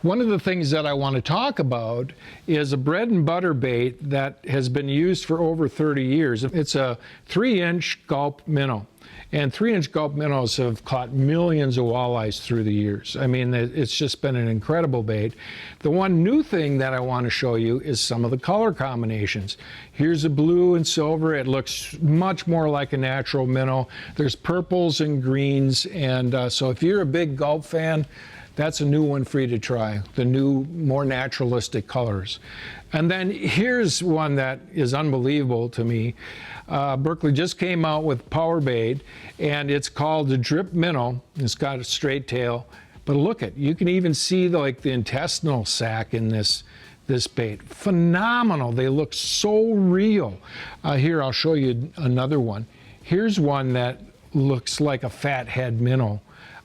One of the things that I want to talk about is a bread and butter bait that has been used for over 30 years. It's a 3-inch Gulp minnow. And 3-inch Gulp minnows have caught millions of walleyes through the years. I mean, it's just been an incredible bait. The one new thing that I want to show you is some of the color combinations. Here's a blue and silver. It looks much more like a natural minnow. There's purples and greens. And so if you're a big Gulp fan, that's a new one for you to try, the new, more naturalistic colors. And then here's one that is unbelievable to me. Berkeley just came out with Powerbait, and it's called the Drip Minnow. It's got a straight tail, but look at, you can even see the intestinal sac in this bait. Phenomenal. They look so real. Here, I'll show you another one. Here's one that looks like a fathead minnow.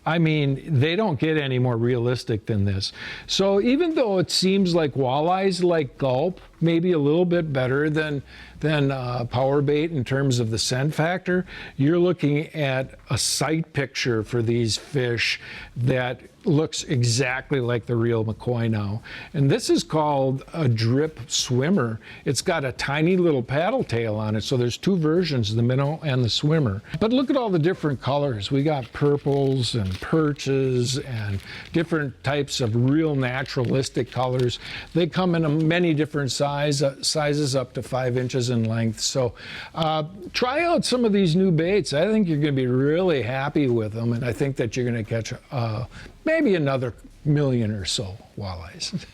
I mean, they don't get any more realistic than this. So even though it seems like walleyes like Gulp, maybe a little bit better than Powerbait in terms of the scent factor, you're looking at a sight picture for these fish that looks exactly like the real McCoy now. And this is called a drip swimmer. It's got a tiny little paddle tail on it. So there's two versions, the minnow and the swimmer. But look at all the different colors. We got purples and perches and different types of real naturalistic colors. They come in many different sizes up to 5 inches in length. So try out some of these new baits. I think you're going to be really happy with them. And I think that you're going to catch maybe another million or so walleyes.